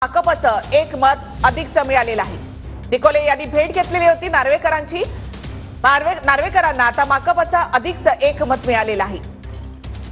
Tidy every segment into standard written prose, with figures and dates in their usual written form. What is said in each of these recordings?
भाकपचं एक मत अधिकचं मिळालेलं आहे। निकोले यांनी भेट घेतलेली होती नार्वेकरांची। नार्वेकरांना आता भाकपचं अधिकचं एक मत मिळालेलं आहे।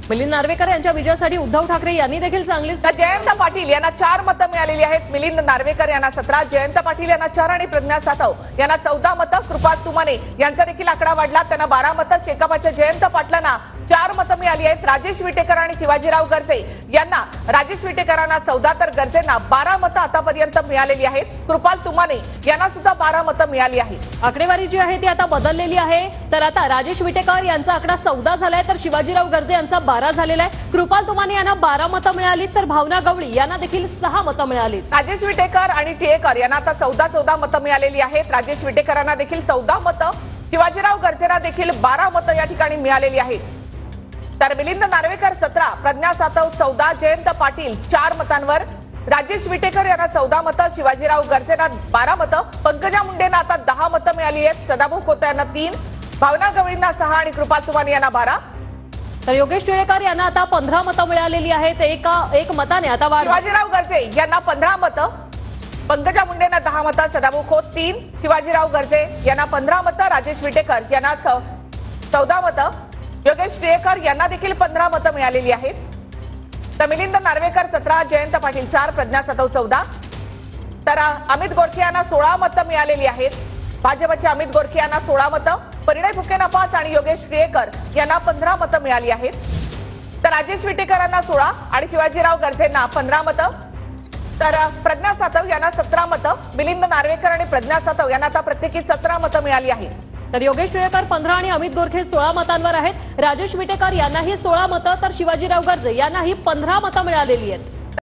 मिलिंद नार्वेकर यांच्या विजयासाठी उद्धव ठाकरे यांनी देखील चांगलीच जयंत पाटील यांना 4 मतं मिळालेली आहेत। मिलिंद नार्वेकर यांना 17, जयंत पाटील यांना 4 आणि प्रज्ञा सातव यांना 14 मतं। कृपाल तुमाने यांचा देखील आकडा वाढला, त्यांना 12 मतं। शेकापच्या जयंत पाटलांना 4 मतं मिळाली आहेत। राजेश विटेकर आणि शिवाजीराव गर्जे यांना राजेश विटेकरांना 14 तर गर्जेंना 12 मतं आतापर्यंत मिळालेली आहेत। कृपाल तुमाने यांना सुद्धा 12 मतं मिळाली आहेत। आकडेवारी जी आहे ती आता बदललेली आहे, तर आता राजेश विटेकर यांचा आकडा 14 झालाय, तर शिवाजीराव गर्जे यांचा 12 झालेला आहे। कृपाल तुमाने यांना 12 मतं मिळाली, तर भावना गवळी यांना देखील 6 मतं मिळाली। राजेश विटेकर आणि टिळेकर यांना आता 14 मतं मिळालेली आहेत। राजेश विटेकरांना देखील 14 मतं, शिवाजीराव गर्जेंना देखील 12 मतं या ठिकाणी मिळालेली आहेत। तर मिलिंद नार्वेकर 17, प्रज्ञा सातव 14, जयंत पाटील 4 मतांवर, राजेश विटेकर यांना 14 मतं, शिवाजीराव गर्जेंना 12 मतं, पंकजा मुंडेंना आता 10 मतं मिळाली आहेत। सदाभाऊ खोत यांना 3, भावना गवळींना 6 आणि कृपाल तुमाने यांना 12। तर योगेश टिळेकर यांना आता 15 मतं मिळालेली आहेत। एक मताने आता वाढ। शिवाजीराव गर्जे यांना 15 मतं, पंकजा मुंडेंना 10 मतं, सदाभाऊ खोत 3, शिवाजीराव गर्जे यांना 15 मतं, राजेश विटेकर यांना 14 मतं, योगेश टिळेकर यांना देखील 15 मतं मिळालेली आहेत। तर मिलिंद नार्वेकर 17, जयंत पाटील 4, प्रज्ञा सातव 14, तर अमित गोरखे यांना 16 मतं मिळालेली आहेत। भाजपचे अमित गोरखे यांना 16 मतं, परिणय फुकेंना 5 आणि योगेश टिळेकर यांना 15 मतं मिळाली आहेत। तर राजेश विटेकरांना 16 आणि शिवाजीराव गर्जेंना 15 मतं, तर प्रज्ञा सातव यांना 17 मतं, मिलिंद नार्वेकर आणि प्रज्ञा सातव यांना आता प्रत्येकी 17 मतं मिळाली आहेत। तर योगेश टिळेकर 15 आणि अमित गोरखे 16 मतांवर आहेत। राजेश विटेकर यांनाही 16 मतं, तर शिवाजीराव गर्जे यांनाही 15 मतं मिळालेली आहेत।